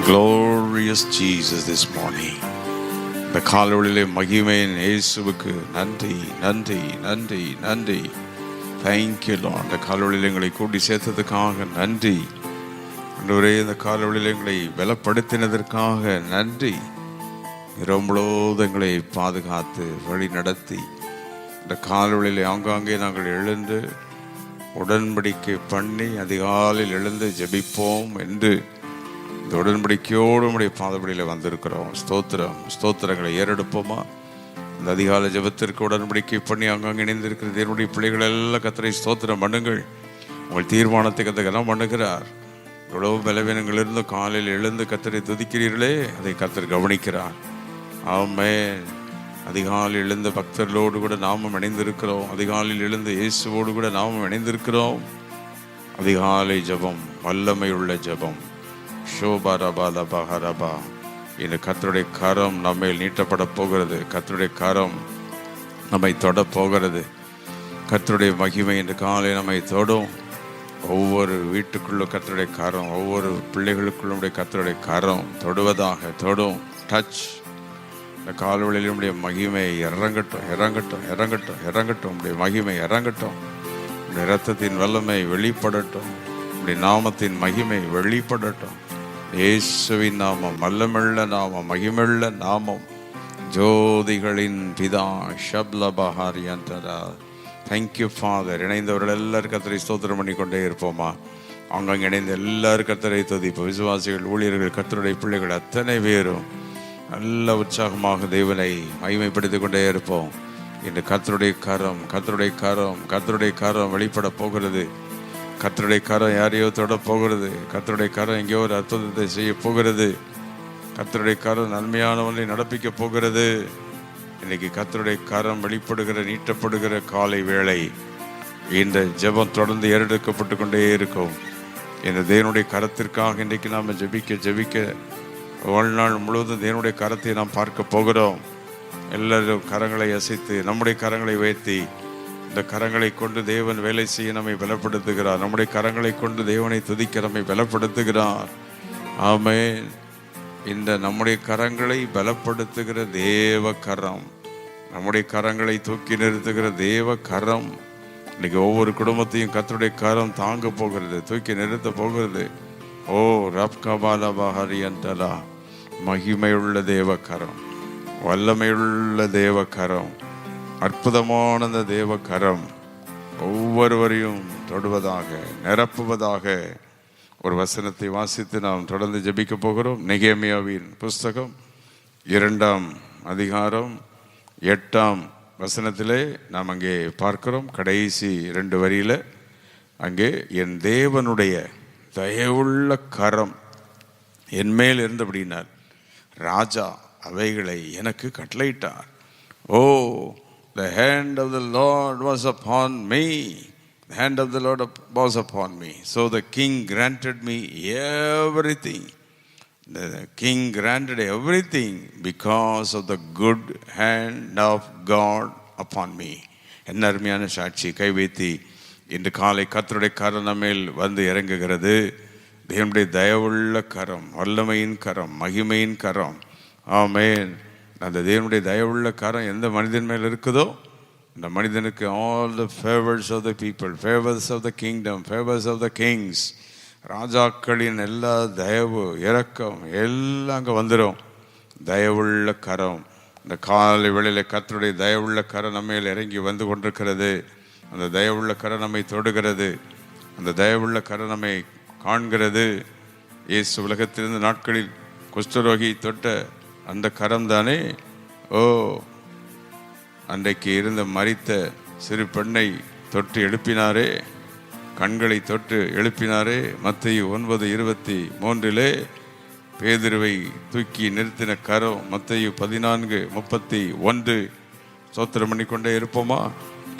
Glorious Jesus this morning. இந்த காலவெளியிலே மகிமையின் இயேசுவுக்கு நன்றி நன்றி நன்றி நன்றி. Thank you Lord. இந்த காலவெளியில் எங்களை கூட்டி சேர்த்ததுக்காக நன்றி ஆண்டவரே. இந்த காலவெளியில் எங்களை பலப்படுத்தினதற்காக நன்றி. இரவு முழுவதும் எங்களை பாதுகாத்து வழி நடத்தி இந்த காலவெளியில் ஆங்காங்கே நாங்கள் எழுந்து உடன்படிக்கை பண்ணி அதிகாலையில் எழுந்து ஜெபிப்போம் என்று இந்த உடன்படிக்கையோடு நம்முடைய பாதபடியில் வந்திருக்கிறோம். ஸ்தோத்திரம் ஸ்தோத்திரங்களை ஏறெடுப்போமா? இந்த அதிகால ஜெபத்திற்கு உடன்படிக்கை பண்ணி அங்கங்கே இணைந்திருக்கிற தேவனுடைய பிள்ளைகள் எல்லாம் கர்த்தரை ஸ்தோத்திரம் பண்ணுங்கள். உங்கள் தீர்மானத்தை கத்தகெல்லாம் பண்ணுகிறார். எவ்வளவு பலவீனங்கள் இருந்து காலையில் எழுந்து கர்த்தரை துதிக்கிறீர்களே, அதை கர்த்தர் கவனிக்கிறார். ஆமென். அதிகாலையில் எழுந்த பக்தர்களோடு கூட நாமும் இணைந்திருக்கிறோம். அதிகாலையில் எழுந்த இயேசுவோடு கூட நாமும் இணைந்திருக்கிறோம். அதிகாலை ஜெபம் வல்லமையுள்ள ஜெபம். ஷோபரபா இந்த கர்த்தருடைய கரம் நம்மை நீட்டப்பட போகிறது. கர்த்தருடைய கரம் நம்மை தொட போகிறது. கர்த்தருடைய மகிமை இந்த காலை நம்மை தொடும். ஒவ்வொரு வீட்டுக்குள்ள கர்த்தருடைய கரம், ஒவ்வொரு பிள்ளைகளுக்குள்ள கர்த்தருடைய கரம் தொடுவதாக தொடும். டச். இந்த கால்வெளியில் நம்முடைய மகிமை இறங்கட்டும் இறங்கட்டும் இறங்கட்டும் இறங்கட்டும். நம்முடைய மகிமை இறங்கட்டும். நம்முடைய இரத்தத்தின் வல்லமை வெளிப்படட்டும். நம்முடைய நாமத்தின் மகிமை வெளிப்படட்டும். இயேசுவின் நாமம் வல்லமுள்ள நாமம், மகிமுள்ள நாமம், ஜோதிகளின் பிதா ஷப்லபஹாரி அந்தரா. Thank you father. இணைந்தவர்கள் எல்லாரும் கர்த்தரை ஸ்தோத்திரம் பண்ணி கொண்டே இருப்போமா? அங்கங்கே இணைந்த எல்லாரும் கர்த்தரை துதிப்போம். விசுவாசிகள், ஊழியர்கள், கர்த்தருடைய பிள்ளைகள் அத்தனை பேரும் நல்ல உற்சாகமாக தேவனை மகிமைப்படுத்திக் கொண்டே இருப்போம். இன்று கர்த்தருடைய கரம் கர்த்தருடைய கரம் கர்த்தருடைய கரம் வெளிப்பட போகிறது. கர்த்தருடைய கரம் யாரையோ தொட போகிறது. கர்த்தருடைய கரம் எங்கேயோ ஒரு அற்புதத்தை செய்ய போகிறது. கர்த்தருடைய கரம் நன்மையானவனை நடப்பிக்க போகிறது. இன்னைக்கு கர்த்தருடைய கரம் வெளிப்படுகிற நீட்டப்படுகிற காலை வேளை. இந்த ஜெபம் தொடர்ந்து ஏறெடுக்கப்பட்டு கொண்டே இருக்கும். இந்த தேவனுடைய கரத்திற்காக இன்றைக்கு நாம் ஜெபிக்க வாழ்நாள் முழுவதும் தேவனுடைய கரத்தை நாம் பார்க்க போகிறோம். எல்லாரும் கரங்களை அசைத்து நம்முடைய கரங்களை உயர்த்தி இந்த கரங்களை கொண்டு தேவன் வேலை செய்ய நம்மை பலப்படுத்துகிறார். நம்முடைய கரங்களை கொண்டு தேவனை துதிக்க நம்மை பலப்படுத்துகிறார். ஆமென். இந்த நம்முடைய கரங்களை பலப்படுத்துகிற தேவ கரம், நம்முடைய கரங்களை தூக்கி நிறுத்துகிற தேவ கரம் இன்னைக்கு ஒவ்வொரு குடும்பத்தையும் கர்த்தருடைய கரம் தாங்க போகிறது, தூக்கி நிறுத்த போகிறது. ஓ ரப்கபாலபஹரி அந்தலா. மகிமையுள்ள தேவ கரம், வல்லமையுள்ள தேவ கரம், அற்புதமான அந்த தேவ கரம் ஒவ்வொருவரையும் தொடுவதாக, நிரப்புவதாக. ஒரு வசனத்தை வாசித்து நாம் தொடர்ந்து ஜெபிக்க போகிறோம். நெகேமியாவின் புஸ்தகம் 2ஆம் அதிகாரம் 8ஆம் வசனத்திலே நாம் அங்கே பார்க்கிறோம். கடைசி 2 வரியில அங்கே என் தேவனுடைய தயவுள்ள கரம் என் மேல் இருந்தபடினால் ராஜா அவைகளை எனக்கு கட்டளையிட்டார். ஓ, the hand of the Lord was upon me. The hand of the Lord was upon me. So the king granted me everything. The king granted everything because of the good hand of God upon me. என்ன அருமையான சாட்சி. கை வைத்தி இன்று காலை கர்த்தருடைய கரம் நம்மேல் வந்து இறங்குகிறது. தேவனுடைய தயவுள்ள கரம், வல்லமையின் கரம், மகிமையின் கரம். ஆமென். அந்த தேவனுடைய தயவுள்ள கரம் எந்த மனிதன் மேல் இருக்குதோ அந்த மனிதனுக்கு all the favours of the people, favours of the kingdom, favours of the kings, ராஜாக்களின் எல்லா தயவு இரக்கம் எல்லாம் அங்கே வந்துடும். தயவுள்ள கரம். இந்த காலை வேளையில் கர்த்தருடைய தயவுள்ள கரம் நம்ம மேல் இறங்கி வந்து கொண்டிருக்கிறது. அந்த தயவுள்ள கரம் நம்மை தொடுகிறது. அந்த தயவுள்ள கரம் நம்மை காண்கிறது. இயேசு உலகத்திலிருந்து நாட்களில் குஷ்டரோகி தொட்ட அந்த கரம் தானே. ஓ, அன்றைக்கு இருந்த மரித்த சிறு பெண்ணை தொட்டு எழுப்பினாரே, கண்களை தொட்டு எழுப்பினாரே. மத்தேயு 9:23 பேதுருவை தூக்கி நிறுத்தின கரம். மத்தேயு 14:31. ஸ்தோத்திரம் பண்ணிக்கொண்டே இருப்போமா?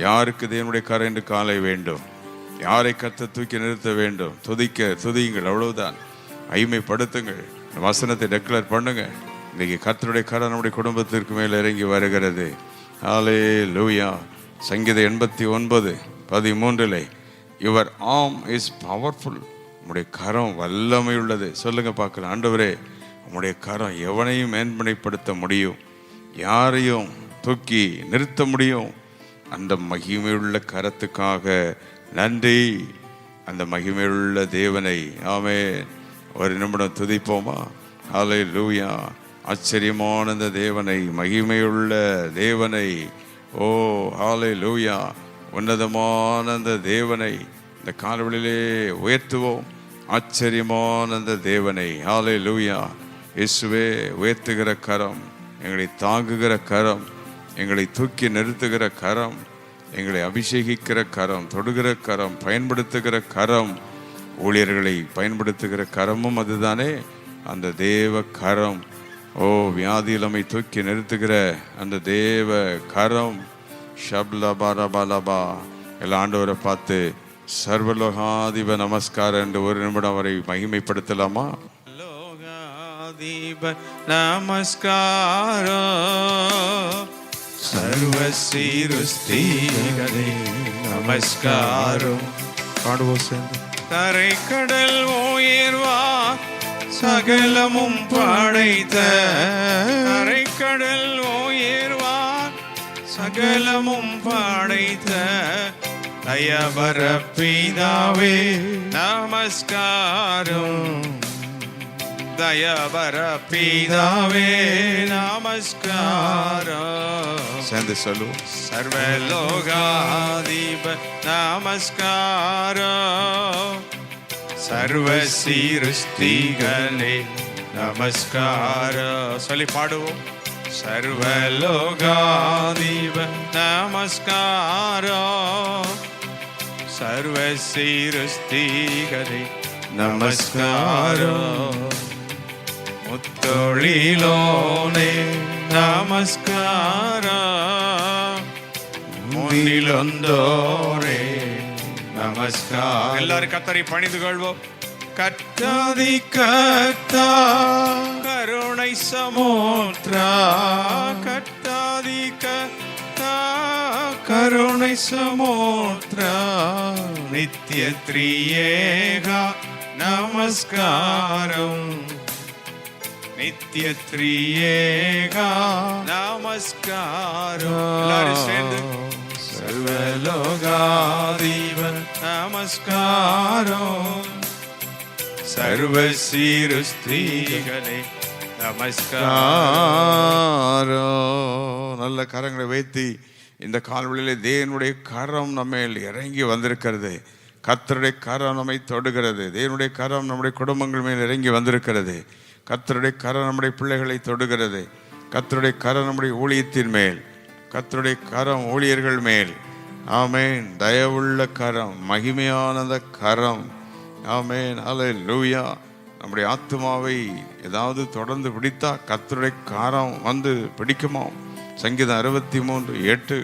யாருக்கு தேவனுடைய கரம் என்று காலை வேண்டும்? யாரை கர்த்தர் தூக்கி நிறுத்த வேண்டும்? துதியுங்கள், அவ்வளவுதான். மகிமைப்படுத்துங்கள். வசனத்தை டெக்ளேர் பண்ணுங்க. இன்னைக்கு கர்த்தருடைய கரம் நம்முடைய குடும்பத்திற்கு மேல் இறங்கி வருகிறது. ஹல்லேலூயா. சங்கீதம் 89:13 யுவர் ஆர்ம் இஸ் பவர்ஃபுல். நம்முடைய கரம் வல்லமை உள்ளது. சொல்லுங்க பார்க்கலாம். ஆண்டவரே, உம்முடைய கரம் எவனையும் மேன்மைப்படுத்த முடியும், யாரையும் தூக்கி நிறுத்த முடியும். அந்த மகிமையுள்ள கரத்துக்காக நன்றி. அந்த மகிமையுள்ள தேவனை ஆமென் ஒரு நிமிடம் துதிப்போமா? ஹல்லேலூயா. ஆச்சரியமான அந்த தேவனை, மகிமையுள்ள தேவனை, ஓ ஹல்லேலூயா, உன்னதமான அந்த தேவனை இந்த காலவெளியிலே உயர்த்துவோம். ஆச்சரியமான அந்த தேவனை ஹல்லேலூயா. இயேசுவே, உயர்த்துகிற கரம், எங்களை தாங்குகிற கரம், எங்களை தூக்கி நிறுத்துகிற கரம், எங்களை அபிஷேகிக்கிற கரம், தொடுகிற கரம், பயன்படுத்துகிற கரம், ஊழியர்களை பயன்படுத்துகிற கரமும் அதுதானே அந்த தேவ கரம். ஓ, வியாதியில் நம்மை தூக்கி நிறுத்துகிற அந்த தேவ கரம். ஷப்லபாரபாலபா. எல்லா ஆண்டவரை பார்த்து சர்வலோகாதிப நமஸ்காரம் என்று ஒரு நிமிடம் அவரை மகிமைப்படுத்தலாமா? லோகாதிப நமஸ்காரம், சர்வ சிருஷ்டிகளே நமஸ்காரம். பாடுவோம் சேர்ந்து. கரை கடல் உயர்வா சகலமும் படைத்த, கரை கடல் உயர்வா சகலமும் படைத்த தயவர பிதாவே நமஸ்காரம். தயவர பிதாவே நமஸ்காரம். சேர்ந்து சொல்லுவோம். சர்வலோகாதிப நமஸ்காரம், சர்வ சிருஷ்டிகளே நமஸ்காரம். சொல்லி பாடுவோம். சர்வலோகாதிப நமஸ்காரம், சர்வ சிருஷ்டிகளே நமஸ்காரம். முத்தொழிலோனே நமஸ்காரம், முன்னிலொந்தோரே நமஸ்காரம். எல்லாரும் கர்த்தரை பணிந்து கொள்வோம். கர்த்தாதி கர்த்தா கருணை சமுத்ரா, கர்த்தாதி கர்த்தா கருணை சமுத்ரா, நித்ய த்ரியேகா நமஸ்காரம். நித்ய த்ரியேகா நமஸ்காரம். எல்லாரும் சேர்ந்து. சர்வலோகாதிப நமஸ்காரம், சர்வ சிருஷ்டிகளே நமஸ்காரம். நல்ல கரங்களை வைத்து இந்த கால்வெளியிலே தேவனுடைய கரம் நம்மேல் இறங்கி வந்திருக்கிறது. கர்த்தருடைய கரம் நம்மை தொடுகிறது. தேவனுடைய கரம் நம்முடைய குடும்பங்கள் மேல் இறங்கி வந்திருக்கிறது. கர்த்தருடைய கரம் நம்முடைய பிள்ளைகளை தொடுகிறது. கர்த்தருடைய கரம் நம்முடைய ஊழியத்தின் மேல், கர்த்தருடைய கரம் ஊழியர்கள் மேல். ஆமென். தயவுள்ள கரம், மகிமையான கரம். ஆமென். ஹல்லேலூயா. நம்முடைய ஆத்துமாவை ஏதாவது தொடர்ந்து பிடித்தா கர்த்தருடைய கரம் வந்து பிடிக்குமா? சங்கீதம் 63:8,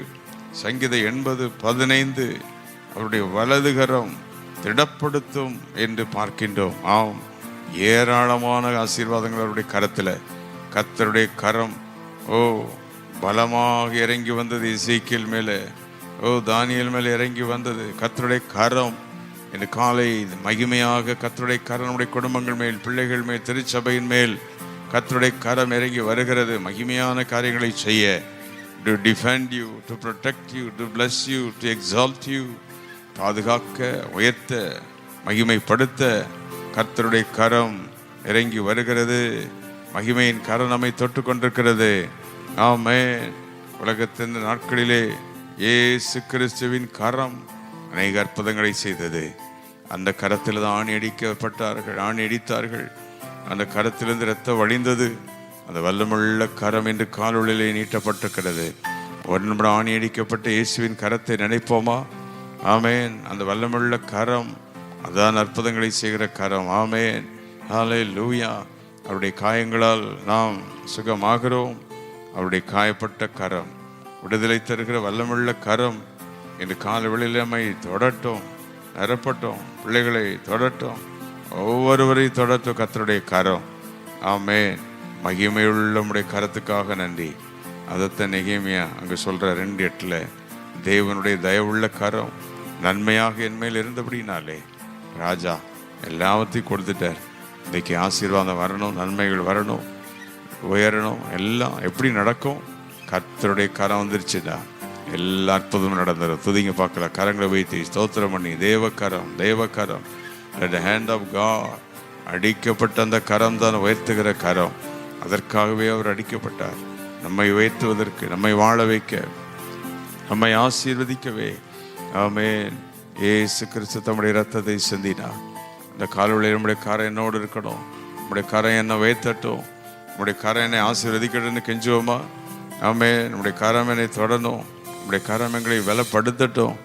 சங்கீதம் 80:15, அவருடைய வலது கரம் திடப்படுத்தும் என்று பார்க்கின்றோம். ஆம், ஏராளமான ஆசீர்வாதங்கள் அவருடைய கரத்தில். கர்த்தருடைய கரம் ஓ பலமாக இறங்கி வந்தது. எசேக்கியேல் மேலே, ஓ தானியேல் மேலே இறங்கி வந்தது கர்த்தருடைய கரம். இந்த காலை மகிமையாக கர்த்தருடைய கரம் நம்முடைய குடும்பங்கள் மேல், பிள்ளைகள் மேல், திருச்சபையின் மேல் கர்த்தருடைய கரம் இறங்கி வருகிறது. மகிமையான காரியங்களை செய்ய, to defend you, to protect you, to bless you, to exalt you, பாதுகாக்க, உயர்த்த, மகிமைப்படுத்த கர்த்தருடைய கரம் இறங்கி வருகிறது. மகிமையின் கரம் நம்மை தொட்டு கொண்டிருக்கிறது. ஆமென். உலகத்தின் நாட்களிலே இயேசு கிறிஸ்துவின் கரம் அநேக அற்புதங்களை செய்தது. அந்த கரத்தில் தான் ஆணி அடிக்கப்பட்டார்கள், ஆணி அடித்தார்கள். அந்த கரத்திலிருந்து இரத்தம் வழிந்தது. அந்த வல்லமுள்ள கரம் என்று காலுள்ளிலே நீட்டப்பட்டிருக்கிறது. ஒரு நிமிடம் ஆணி அடிக்கப்பட்ட இயேசுவின் கரத்தை நினைப்போமா? ஆமென். அந்த வல்லமுள்ள கரம் அதான் அற்புதங்களை செய்கிற கரம். ஆமென். ஹல்லேலூயா. அவருடைய காயங்களால் நாம் சுகமாகிறோம். அவருடைய காயப்பட்ட கரம், விடுதலை தருகிற வல்லமுள்ள கரம் இந்த காலவெளியில் நம்மை தொடட்டும், நிரப்பட்டும், பிள்ளைகளை தொடட்டும், ஒவ்வொருவரையும் தொடட்டும் கர்த்தருடைய கரம். ஆமென். மகிமையுள்ள நம்முடைய கரத்துக்காக நன்றி. அதைத்தான் நெகேமியா அங்கே சொல்கிற 2:8, தேவனுடைய தயவுள்ள கரம் நன்மையாக என் மேல் இருந்தபடினாலே ராஜா எல்லாவற்றையும் கொடுத்துட்டார். இன்றைக்கி ஆசீர்வாதம் வரணும், நன்மைகள் வரணும், உயரணும். எல்லாம் எப்படி நடக்கும்? கர்த்தருடைய கரம் வந்துருச்சுடா, எல்லா அற்புதமும் நடந்துடும். துதிங்க பார்க்கலாம். கரங்களை வைத்து ஸ்தோத்திரம் பண்ணி, தேவக்கரம், தேவக்கரம், the hand of God. அடிக்கப்பட்ட அந்த கரம் தான் உயர்த்துகிற கரம். அதற்காகவே அவர் அடிக்கப்பட்டார், நம்மை உயர்த்துவதற்கு, நம்மை வாழ வைக்க, நம்மை ஆசீர்வதிக்கவே. ஆமென். இயேசு கிறிஸ்து தம்முடைய இரத்தத்தை சிந்தினார். இந்த காலவெளியில் நம்முடைய கரம் என்னோடு இருக்கணும், நம்முடைய கரம் என்ன உயர்த்தட்டும், நம்முடைய கரம் என்னை ஆசீர்வதிக்கணும்னு கெஞ்சுவோமா? ஆமென். நம்முடைய கரம் என்னை தொடணும், நம்முடைய கரம் எங்களை பலப்படுத்தட்டும்.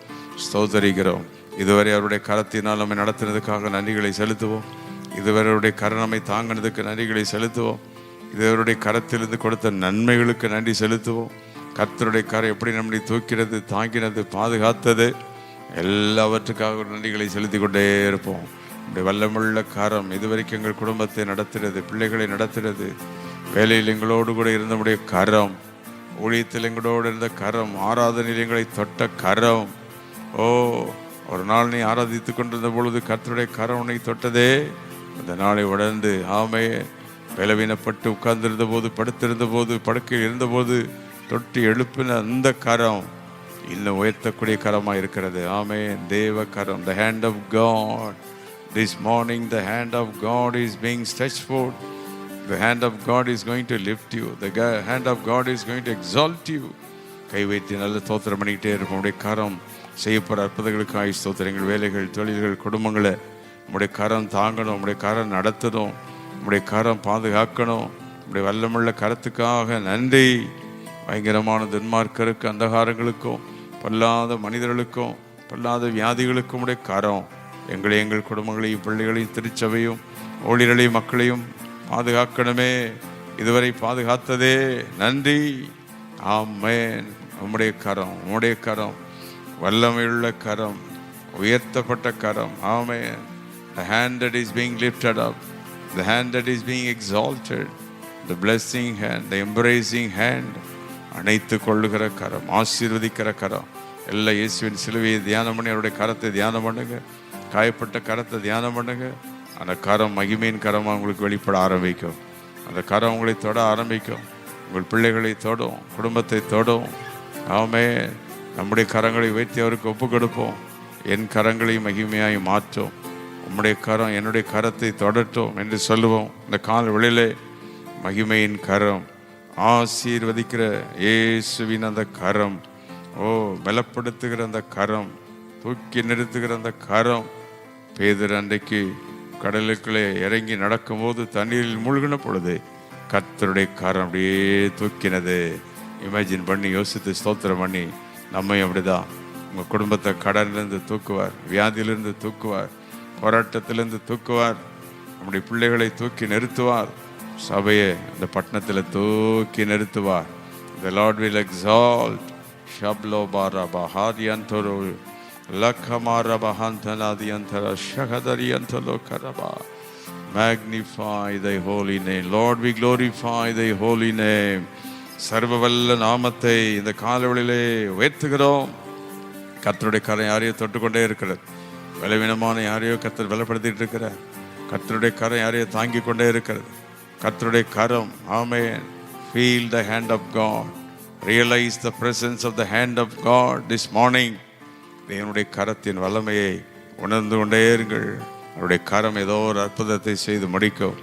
ஸ்தோத்தரிக்கிறோம். இதுவரை அவருடைய கரத்தினால் நம்மை நடத்தினதுக்காக நன்றிகளை செலுத்துவோம். இதுவரை அவருடைய கரம் நம்மை தாங்கினதுக்கு நன்றிகளை செலுத்துவோம். இதுவருடைய கரத்திலிருந்து கொடுத்த நன்மைகளுக்கு நன்றி செலுத்துவோம். கர்த்தருடைய கரம் எப்படி நம்மை தூக்கினது, தாங்கினது, பாதுகாத்தது, எல்லாவற்றுக்காக நன்றிகளை செலுத்தி கொண்டே இருப்போம். நம்முடைய வல்லமுள்ள கரம் இதுவரைக்கும் எங்கள் குடும்பத்தை நடத்துகிறது, பிள்ளைகளை நடத்துகிறது. வேலையில் எங்களோடு கூட இருந்த நம்முடைய கரம், ஊழியத்தில் எங்களோடு இருந்த கரம், ஆராதனையில் எங்களை தொட்ட கரம். ஓ, ஒரு நாள் நீ ஆராதித்து கொண்டிருந்த பொழுது கர்த்தருடைய கரம் உன்னை தொட்டதே. அந்த நாளை உணர்ந்து, ஆமே, பலவீனப்பட்டு உட்கார்ந்திருந்த போது, படுத்திருந்த போது, படுக்கையில் இருந்தபோது தொட்டி எழுப்பின அந்த கரம் இன்னும் உயர்த்தக்கூடிய கரமாக இருக்கிறது. ஆமே, தேவ கரம், the hand of God. This morning the hand of God is being stretched forth. The hand of God is going to lift you. The hand of God is going to exalt you. கை வைத்து நல்ல ஸ்தோத்திரம் பண்ணிக்கிட்டே இருப்போம். உடைய கரம் செய்யப்படுற அற்புதங்களுக்காக ஸ்தோத்திரங்கள். வேலைகள், தொழில்கள், குடும்பங்களை உடைய கரம் தாங்கணும், உடைய கரம் நடத்தணும், உடைய கரம் பாதுகாக்கணும். உடைய வல்லமுள்ள கரத்துக்காக நன்றி. பயங்கரமான துன்மார்க்கருக்கு, அந்தகாரங்களுக்கும், பொல்லாத மனிதர்களுக்கும், பொல்லாத வியாதிகளுக்கும் உடைய கரம் எங்களை, எங்கள் குடும்பங்களையும், பிள்ளைகளையும், திருச்சபையும், ஊழியர்களையும், மக்களையும் பாதுகாக்கணுமே. இதுவரை பாதுகாத்ததே நன்றி. ஆமென். உம்முடைய கரம், உம்முடைய கரம், வல்லமையுள்ள கரம், உயர்த்தப்பட்ட கரம். ஆமென். The hand that is being lifted up, the hand that is being exalted, the blessing hand, the embracing hand, அணைத்து கொள்ளுகிற கரம், ஆசீர்வதிக்கிற கரம். எல்லா இயேசுவின் சிலுவையை தியானம் பண்ணி அவருடைய கரத்தை தியானம் பண்ணுங்க. காயப்பட்ட கரத்தை தியானம் பண்ணுங்க. அந்த கரம் மகிமையின் கரமாக உங்களுக்கு வெளிப்பட ஆரம்பிக்கும். அந்த கரம் உங்களை தொட ஆரம்பிக்கும். உங்கள் பிள்ளைகளை தொடும், குடும்பத்தை தொடும். ஆமே, நம்முடைய கரங்களை வைத்து அவருக்கு ஒப்பு கொடுப்போம். என் கரங்களை மகிமையாய் மாற்றும். உம்முடைய கரம் என்னுடைய கரத்தை தொடட்டும் என்று சொல்லுவோம். இந்த கால வெளியிலே மகிமையின் கரம், ஆசீர்வதிக்கிற இயேசுவின் அந்த கரம், ஓ, பலப்படுத்துகிற அந்த கரம், தூக்கி நிறுத்துகிற அந்த கரம். பேதுரு அன்றைக்கு கடலுக்குள்ளே இறங்கி நடக்கும்போது தண்ணீரில் மூழ்கின பொழுது கர்த்தருடைய கரம் அப்படியே தூக்கினது. இமேஜின் பண்ணி, யோசித்து ஸ்தோத்திரம் பண்ணி, நம்மையும் அப்படிதான் உங்கள் குடும்பத்தை கடனிலிருந்து தூக்குவார், வியாதியிலிருந்து தூக்குவார், போராட்டத்திலிருந்து தூக்குவார், நம்முடைய பிள்ளைகளை தூக்கி நிறுத்துவார், சபையை அந்த பட்டணத்தில் தூக்கி நிறுத்துவார். The Lord will exalt. Shablo baraba hadiantoro lakamara bahantanadiantara shahadariantalo karaba. Magnify thy holy name. Lord, we glorify thy holy name. சர்வவல்ல நாமத்தை இந்த காலவெளியிலே உயர்த்துகிறோம். கர்த்தருடைய கரம் யாரையோ தொட்டுக்கொண்டே இருக்கிறது. பலவீனமான யாரையோ கர்த்தர் பலப்படுத்திட்டு இருக்கிறார். கர்த்தருடைய கரம் யாரையோ தாங்கி கொண்டே இருக்கிறது. கர்த்தருடைய கரம். ஆமென். Feel the hand of God. Realize the presence of the hand of God this morning. தேவனுடைய கரத்தின் வல்லமையை உணர்ந்து கொண்டே இருங்கள். அவருடைய கரம் ஏதோ ஒரு அற்புதத்தை செய்து முடிக்கும்.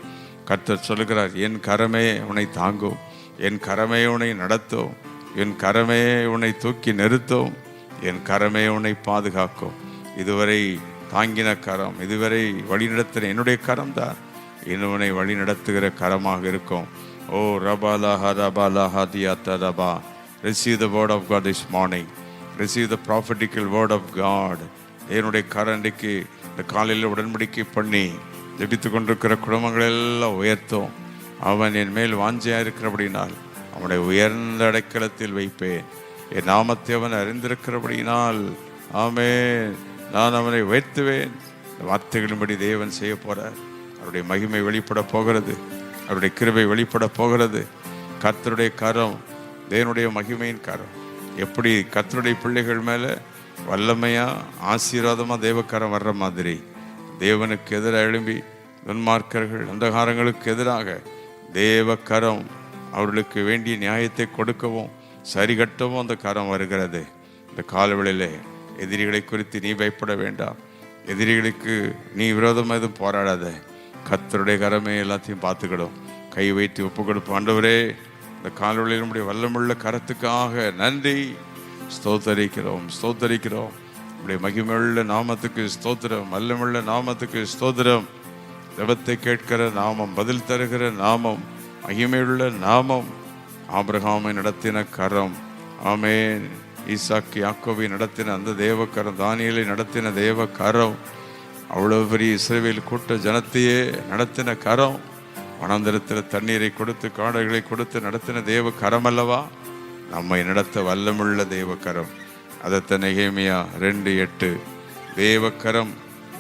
கர்த்தர் சொல்லுகிறார், என் கரமே உன்னை தாங்கும், என் கரமே உன்னை நடத்தும், என் கரமே உன்னை தூக்கி நிறுத்தும், என் கரமே உன்னை பாதுகாக்கும். இதுவரை தாங்கின கரம், இதுவரை வழிநடத்தின என்னுடைய கரம் தான் இன்னும் வழி நடத்துகிற கரமாக இருக்கும். ஓ ரபாலாஹா ரபாலாஹா தியாத்தா ரபா. Receive the word of God this morning. Receive the prophetical word of God. என்னுடைய கரண்டிக்கு இந்த காலையில் உடன்படிக்கை பண்ணி ஜெபித்து கொண்டிருக்கிற குடும்பங்கள் எல்லாம் உயர்த்தும். அவன் என் மேல் வாஞ்சையாக இருக்கிறபடினால் அவனுடைய உயர்ந்த அடைக்கலத்தில் வைப்பேன். என் நாமத்தை அவன் அறிந்திருக்கிறபடினால் ஆமென், நான் அவனை உயர்த்துவேன். இந்த வார்த்தைகளின்படி தேவன் செய்ய போறார். அவருடைய மகிமை வெளிப்பட போகிறது. அவருடைய கிருபை வெளிப்பட போகிறது. கர்த்தருடைய கரம், தேவனுடைய மகிமையின் கரம். எப்படி கர்த்தருடைய பிள்ளைகள் மேலே வல்லமையா ஆசீர்வாதமாக தேவக்கரம் வர்ற மாதிரி தேவனுக்கு எதிராக எழும்பி துன்மார்க்கர்கள் அந்தகாரங்களுக்கு எதிராக தேவ கரம் அவர்களுக்கு வேண்டிய நியாயத்தை கொடுக்கவும் சரி கட்டவும் அந்த கரம் வருகிறது. இந்த காலவெளியிலே எதிரிகளை குறித்து நீ பயப்பட வேண்டாம். எதிரிகளுக்கு நீ விரோதமாக எதுவும் போராடாத. கர்த்தருடைய கரமே எல்லாத்தையும் பார்த்துக்கிடும். கை வைத்து ஒப்பு கொடுப்போம். ஆண்டவரே, இந்த காலவெளியில் நம்முடைய வல்லமுள்ள கரத்துக்காக நன்றி. ஸ்தோத்தரிக்கிறோம் ஸ்தோத்தரிக்கிறோம். நம்முடைய மகிமையுள்ள நாமத்துக்கு ஸ்தோத்திரம், வல்லமுள்ள நாமத்துக்கு ஸ்தோத்திரம். ஜெபத்தை கேட்கிற நாமம், பதில் தருகிற நாமம், மகிமையுள்ள நாமம். ஆபிரகாமை நடத்தின கரம், ஆமென். ஈசாக்கு யாக்கோபை நடத்தின அந்த தேவக்கரம், தானியேலை நடத்தின தேவ கரம், அவ்வளவு பெரிய இஸ்ரவேல் கூட்ட ஜனத்தையே நடத்தின கரம், வனாந்தரத்தில் தண்ணீரை கொடுத்து காடுகளை கொடுத்து நடத்தின தேவ கரம் அல்லவா நம்மை நடத்த வல்லமுள்ள தேவ கரம். அதத்த நெகேமியா 2:8 தேவக்கரம்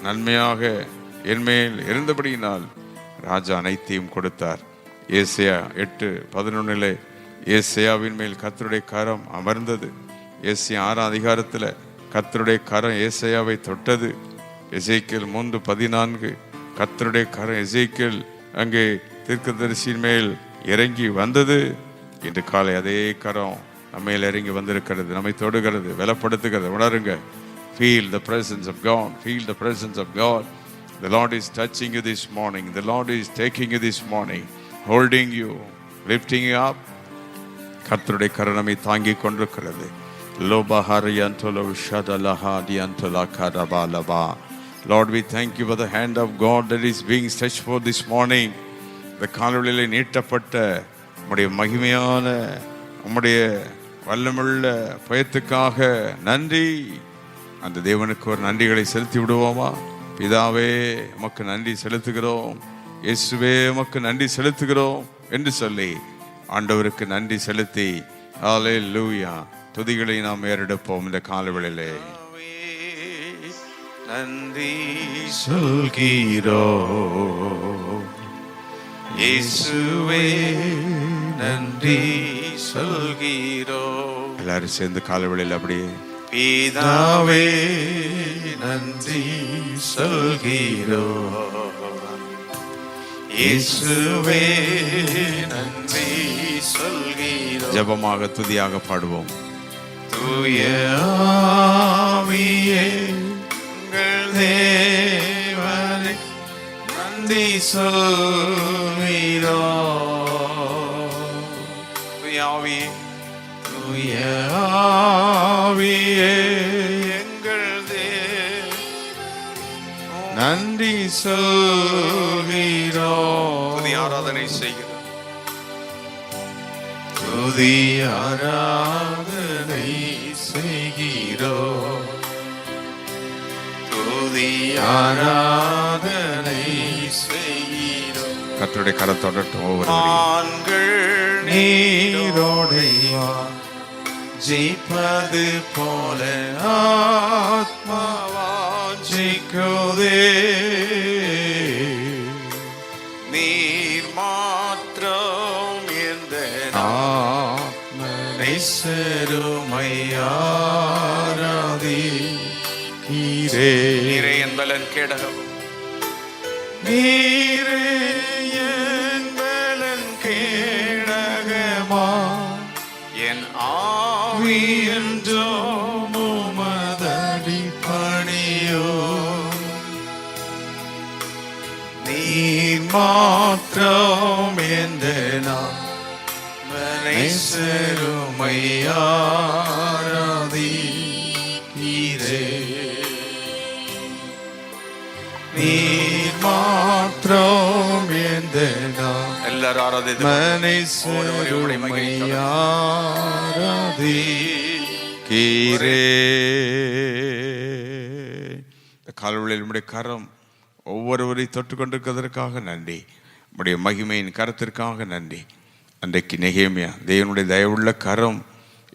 நன்மையாக என்மேல் இருந்தபடியினால் ராஜா அனைத்தையும் கொடுத்தார். ஏசையா 8:11 ஏசையாவின் மேல் கர்த்தருடைய கரம் அமர்ந்தது. ஏசையா 6 அதிகாரத்தில் கர்த்தருடைய கரம் ஏசையாவை தொட்டது. எசேக்கியேல் 3:14 கர்த்தருடைய கரம் எசேக்கியேல் அங்கே தீர்க்கதரிசியின் மேல் இறங்கி வந்தது. இன்று காலை அதே கரம் நம்ம மேல் இறங்கி வந்திருக்கிறது, நம்மை தொடுகிறது, பலப்படுத்துகிறது. உணருங்க. Feel the presence of God. Feel the presence of God. The Lord is touching you this morning. The Lord is taking you this morning, holding you, lifting you up. கர்த்தருடைய கரம் நம்மை தாங்கி கொண்டிருக்கிறது. Lord, we thank you for the hand of God that is being stretched forth this morning. இந்த காலவெளியிலே நீட்டப்பட்ட உம்முடைய மகிமையான உம்முடைய வல்லமுள்ள பயத்துக்காக நன்றி. அந்த தேவனுக்கு ஒரு நன்றிகளை செலுத்தி விடுவோமா? பிதாவே உமக்கு நன்றி செலுத்துகிறோம், இயேசுவே உமக்கு நன்றி செலுத்துகிறோம் என்று சொல்லி ஆண்டவருக்கு நன்றி செலுத்தி ஹல்லேலூயா துதிகளை நாம் ஏறெடுப்போம். இந்த காலவெளியிலே நன்றி சொல்கிறோம், இயேசுவே நன்றி சொல்கிறோம். எல்லாரும் சேர்ந்து காலவெளியில் அப்படியே பிதாவே நன்றி சொல்கிறோம், இயேசுவே நன்றி சொல்கிறோம். ஜெபமாக துதியாக பாடுவோம். தூய ஆவியே எங்கள் தேவனே நன்றி சொல்கிறோம். தூய ஆவியே, தூய ஆவியே எங்கள் தேவனே நன்றி சொல்கிறோம். துதி ஆராதனை செய்கிறோம், துதி ஆராதனை செய்கிறோம், துதி ஆராதனை செய்கிறோம். கர்த்தருடைய கரத்தோடட்டும் ஒவ்வொரு ஆண்கள் நீரோடை ஜீப்பது போல ஆத்மாவாஞ்சிக்குதே, நீர் மாத்திரம் எந்த ஆத்மனை செருமையாராதி கீரே. நீரே என் பலன் கேடகம், நீரே என் பலன் கேடகமா, என் ஆவி என்றோ உமதடி பணியோ, நீர் மாத்திரம் எந்த நாமனை செருமையாராதி கீரே, நீர் மாத்திரம் எந்த எல்லாரும் ஆராதித்து மனை செருமையாராதி கீரே. கால்வெளியில் நம்முடைய கரம் ஒவ்வொருவரை தொட்டு கொண்டிருக்கிறதற்காக நன்றி. நம்முடைய மகிமையின் கரத்திற்காக நன்றி. அன்றைக்கு நெகேமியா தேவனுடைய தயவுள்ள கரம்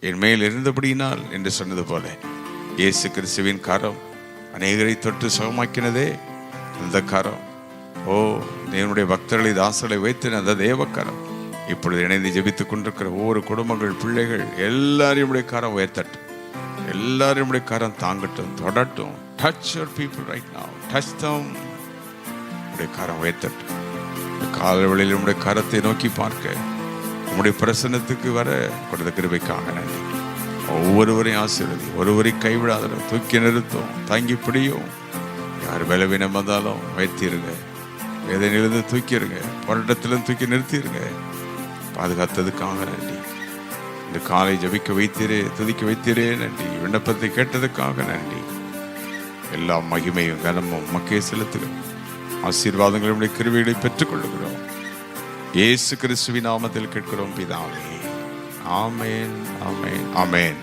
என் மேல் இருந்தபடியினால் என்று சொன்னது போல இயேசு கிறிஸ்துவின் கரம் அநேகரை தொட்டு சுகமாக்கினதே அந்த கரம். ஓ, தேவனுடைய பக்தர்களை தாசர்களை வைத்து அந்த தேவக்கரம் இப்பொழுது இணைந்து ஜெபித்துக் கொண்டிருக்கிற ஒவ்வொரு குடும்பங்கள், பிள்ளைகள் எல்லாரையும் கரம் உயர்த்தட்டும், எல்லாரையும் கரம் தாங்கட்டும், தொடட்டும். Touch your people right now. Touch them. உடைய கரம் உயர்த்தட்டும். காலவெளியில் உங்களுடைய கரத்தை நோக்கி பார்க்க, உங்களுடைய பிரசன்னத்துக்கு வர கொடுத்த கிருபைக்காக நன்றி. ஒவ்வொருவரையும் ஆசீர்வதி, ஒருவரையும் கைவிடாத, தூக்கி நிறுத்தும், தாங்கி பிடியும். யார் பலவீனம் வந்தாலும் வைத்திருங்க, வேதனையிலிருந்து தூக்கிடுங்க, போராட்டத்திலிருந்து தூக்கி நிறுத்திடுங்க. பாதுகாத்ததுக்காக நன்றி. இந்த காலை ஜபிக்க வைத்தீரே, துதிக்க வைத்தீரே நன்றி. விண்ணப்பத்தை கேட்டதுக்காக நன்றி. எல்லா மகிமையும் கனமும் மக்கே செலுத்துகிறோம். ஆசீர்வாதங்களுடைய கிருபைகளை பெற்றுக் கொள்ளுகிறோம். இயேசு கிறிஸ்துவின் நாமத்தில் கேட்கிறோம் பிதாவே. ஆமென், ஆமென், ஆமென்.